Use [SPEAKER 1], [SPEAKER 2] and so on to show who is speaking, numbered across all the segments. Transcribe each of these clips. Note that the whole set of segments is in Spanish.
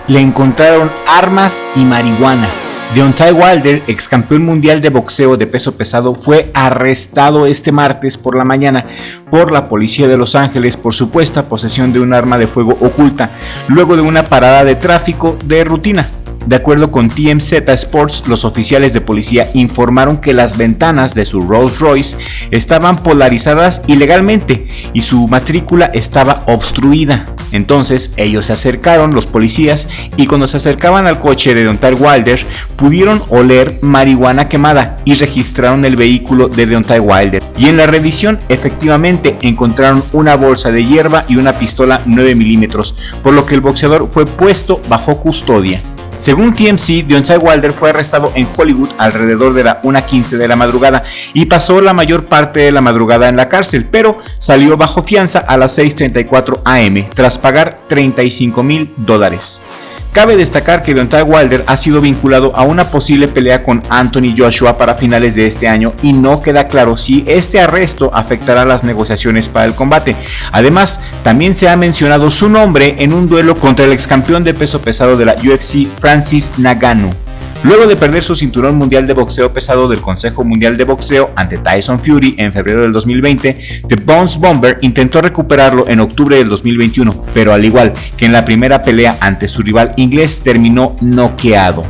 [SPEAKER 1] Le encontraron armas y marihuana. Deontay Wilder, ex campeón mundial de boxeo de peso pesado, fue arrestado este martes por la mañana por la policía de Los Ángeles por supuesta posesión de un arma de fuego oculta, luego de una parada de tráfico de rutina. De acuerdo con TMZ Sports, los oficiales de policía informaron que las ventanas de su Rolls Royce estaban polarizadas ilegalmente y su matrícula estaba obstruida. Entonces ellos se acercaron, los policías, y cuando se acercaban al coche de Deontay Wilder pudieron oler marihuana quemada y registraron el vehículo de Deontay Wilder. Y en la revisión efectivamente encontraron una bolsa de hierba y una pistola 9 milímetros, por lo que el boxeador fue puesto bajo custodia. Según TMZ, Deontay Wilder fue arrestado en Hollywood alrededor de la 1:15 de la madrugada y pasó la mayor parte de la madrugada en la cárcel, pero salió bajo fianza a las 6:34 am tras pagar $35,000. Cabe destacar que Deontay Wilder ha sido vinculado a una posible pelea con Anthony Joshua para finales de este año y no queda claro si este arresto afectará las negociaciones para el combate. Además, también se ha mencionado su nombre en un duelo contra el ex campeón de peso pesado de la UFC, Francis Ngannou. Luego de perder su cinturón mundial de boxeo pesado del Consejo Mundial de Boxeo ante Tyson Fury en febrero del 2020, The Bones Bomber intentó recuperarlo en octubre del 2021, pero al igual que en la primera pelea ante su rival inglés, terminó noqueado.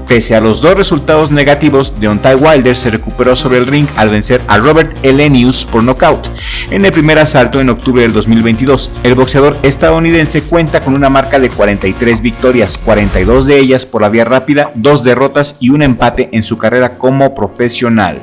[SPEAKER 1] Pese a los dos resultados negativos, Deontay Wilder se recuperó sobre el ring al vencer a Robert Helenius por nocaut en el primer asalto en octubre del 2022. El boxeador estadounidense cuenta con una marca de 43 victorias, 42 de ellas por la vía rápida, 2 derrotas y un empate en su carrera como profesional.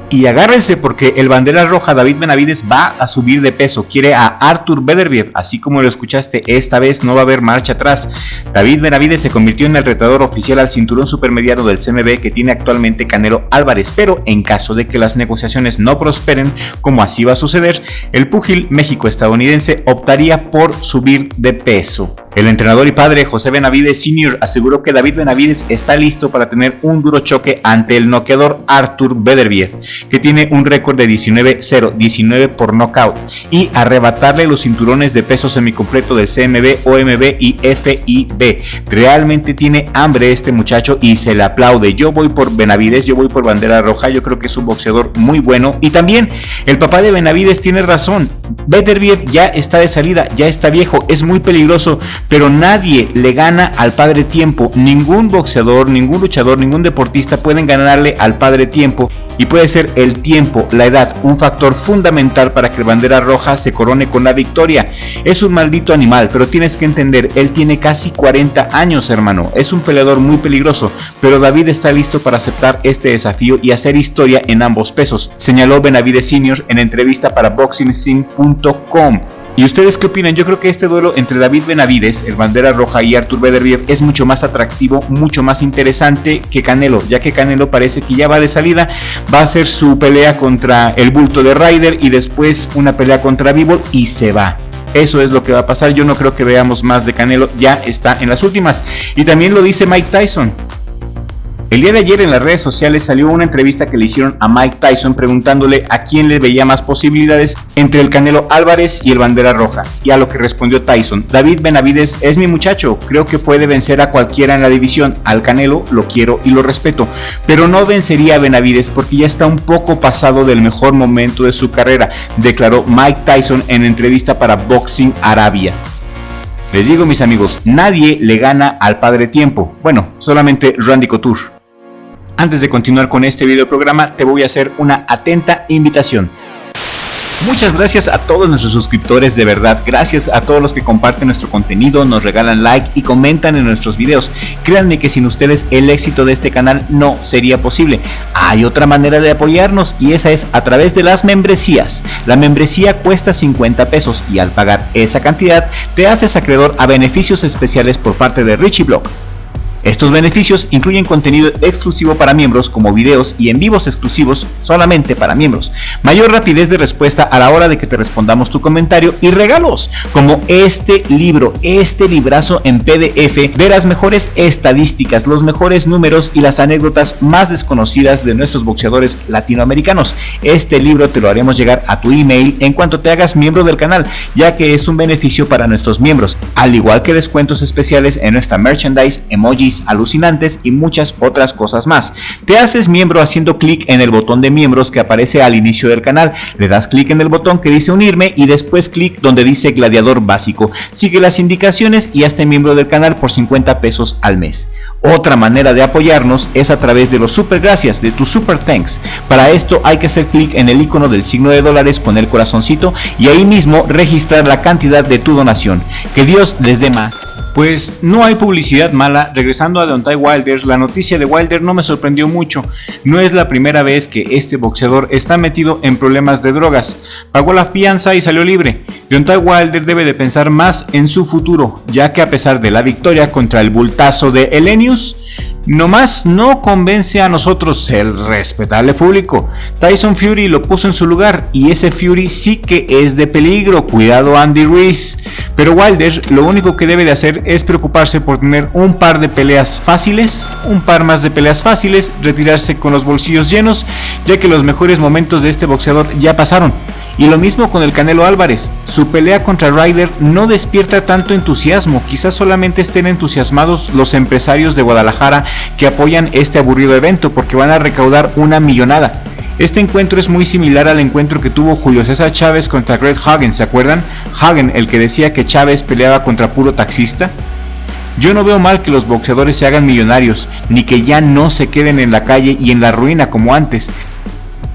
[SPEAKER 1] Y agárrense porque el bandera roja David Benavidez va a subir de peso, quiere a Artur Beterbiev, así como lo escuchaste, esta vez no va a haber marcha atrás. David Benavidez se convirtió en el retador oficial al cinturón supermediano del CMB que tiene actualmente Canelo Álvarez, pero en caso de que las negociaciones no prosperen, como así va a suceder, el púgil México-estadounidense optaría por subir de peso. El entrenador y padre José Benavidez Sr. aseguró que David Benavidez está listo para tener un duro choque ante el noqueador Artur Beterbiev, que tiene un récord de 19-0, 19 por nocaut, y arrebatarle los cinturones de peso semicompleto del CMB, OMB y FIB. Realmente tiene hambre este muchacho y se le aplaude. Yo voy por Benavidez, yo voy por bandera roja, yo creo que es un boxeador muy bueno. Y también el papá de Benavidez tiene razón, Beterbiev ya está de salida, ya está viejo, es muy peligroso, pero nadie le gana al padre tiempo. Ningún boxeador, ningún luchador, ningún deportista pueden ganarle al padre tiempo, y puede ser el tiempo, la edad, un factor fundamental para que el bandera roja se corone con la victoria. Es un maldito animal, pero tienes que entender, él tiene casi 40 años, hermano, es un peleador muy peligroso, pero David está listo para aceptar este desafío y hacer historia en ambos pesos, señaló Benavidez Sr. en entrevista para BoxingSing.com. ¿Y ustedes qué opinan? Yo creo que este duelo entre David Benavidez, el bandera roja, y Artur Beterbiev es mucho más atractivo, mucho más interesante que Canelo, ya que Canelo parece que ya va de salida, va a hacer su pelea contra el bulto de Ryder y después una pelea contra Bivol y se va. Eso es lo que va a pasar, yo no creo que veamos más de Canelo, ya está en las últimas. Y también lo dice Mike Tyson. El día de ayer en las redes sociales salió una entrevista que le hicieron a Mike Tyson preguntándole a quién le veía más posibilidades entre el Canelo Álvarez y el bandera roja, y a lo que respondió Tyson: David Benavidez es mi muchacho, creo que puede vencer a cualquiera en la división, al Canelo lo quiero y lo respeto, pero no vencería a Benavidez porque ya está un poco pasado del mejor momento de su carrera, declaró Mike Tyson en entrevista para Boxing Arabia. Les digo, mis amigos, nadie le gana al padre tiempo, bueno, solamente Randy Couture. Antes de continuar con este video programa, te voy a hacer una atenta invitación. Muchas gracias a todos nuestros suscriptores, de verdad, gracias a todos los que comparten nuestro contenido, nos regalan like y comentan en nuestros videos. Créanme que sin ustedes el éxito de este canal no sería posible. Hay otra manera de apoyarnos y esa es a través de las membresías. La membresía cuesta 50 pesos y al pagar esa cantidad te haces acreedor a beneficios especiales por parte de Richie Blog. Estos beneficios incluyen contenido exclusivo para miembros como videos y en vivos exclusivos solamente para miembros, mayor rapidez de respuesta a la hora de que te respondamos tu comentario y regalos como este libro, este librazo en PDF de las mejores estadísticas, los mejores números y las anécdotas más desconocidas de nuestros boxeadores latinoamericanos. Este libro te lo haremos llegar a tu email en cuanto te hagas miembro del canal, ya que es un beneficio para nuestros miembros, al igual que descuentos especiales en nuestra merchandise, emojis alucinantes y muchas otras cosas más. Te haces miembro haciendo clic en el botón de miembros que aparece al inicio del canal, le das clic en el botón que dice unirme y después clic donde dice gladiador básico. Sigue las indicaciones y hazte miembro del canal por 50 pesos al mes. Otra manera de apoyarnos es a través de los super gracias, de tu super thanks. Para esto hay que hacer clic en el icono del signo de dólares con el corazoncito y ahí mismo registrar la cantidad de tu donación. Que Dios les dé más. Pues no hay publicidad mala. Regresando a Deontay Wilder, la noticia de Wilder no me sorprendió mucho. No es la primera vez que este boxeador está metido en problemas de drogas. Pagó la fianza y salió libre. Deontay Wilder debe de pensar más en su futuro, ya que a pesar de la victoria contra el bultazo de Helenius, nomás no convence a nosotros, el respetable público. Tyson Fury lo puso en su lugar y ese Fury sí que es de peligro. Cuidado Andy Ruiz. Pero Wilder lo único que debe de hacer es preocuparse por tener un par de peleas fáciles, un par más de peleas fáciles, retirarse con los bolsillos llenos, ya que los mejores momentos de este boxeador ya pasaron. Y lo mismo con el Canelo Álvarez. Su pelea contra Ryder no despierta tanto entusiasmo. Quizás solamente estén entusiasmados los empresarios de Guadalajara que apoyan este aburrido evento porque van a recaudar una millonada. Este encuentro es muy similar al encuentro que tuvo Julio César Chávez contra Greg Hagen, ¿se acuerdan? Hagen, el que decía que Chávez peleaba contra puro taxista. Yo no veo mal que los boxeadores se hagan millonarios, ni que ya no se queden en la calle y en la ruina como antes.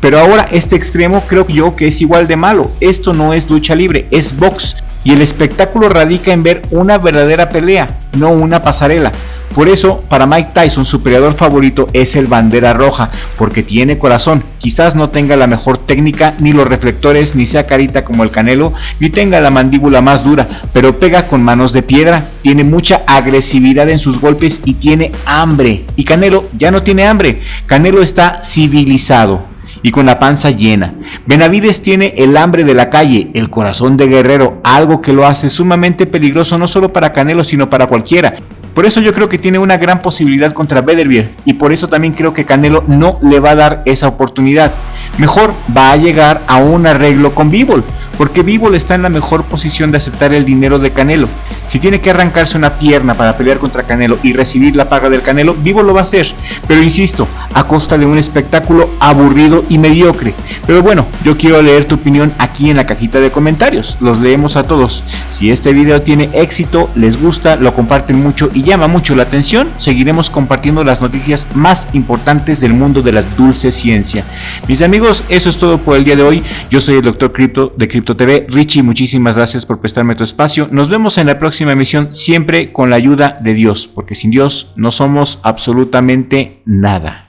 [SPEAKER 1] Pero ahora este extremo creo yo que es igual de malo. Esto no es lucha libre, es box. Y el espectáculo radica en ver una verdadera pelea, no una pasarela. Por eso, para Mike Tyson, su peleador favorito es el Bandera Roja, porque tiene corazón. Quizás no tenga la mejor técnica, ni los reflectores, ni sea carita como el Canelo, ni tenga la mandíbula más dura, pero pega con manos de piedra, tiene mucha agresividad en sus golpes y tiene hambre. Y Canelo ya no tiene hambre, Canelo está civilizado y con la panza llena. Benavides tiene el hambre de la calle, el corazón de guerrero, algo que lo hace sumamente peligroso no solo para Canelo sino para cualquiera. Por eso yo creo que tiene una gran posibilidad contra Beterbiev y por eso también creo que Canelo no le va a dar esa oportunidad. Mejor va a llegar a un arreglo con Bivol, porque Bivol está en la mejor posición de aceptar el dinero de Canelo. Si tiene que arrancarse una pierna para pelear contra Canelo y recibir la paga del Canelo, Bivol lo va a hacer, pero insisto, a costa de un espectáculo aburrido y mediocre. Pero bueno, yo quiero leer tu opinión aquí en la cajita de comentarios, los leemos a todos. Si este video tiene éxito, les gusta, lo comparten mucho y llama mucho la atención, seguiremos compartiendo las noticias más importantes del mundo de la dulce ciencia. Mis amigos, eso es todo por el día de hoy. Yo soy el Dr. Crypto de Crypto TV. Richie, muchísimas gracias por prestarme tu espacio. Nos vemos en la próxima emisión, siempre con la ayuda de Dios, porque sin Dios no somos absolutamente nada.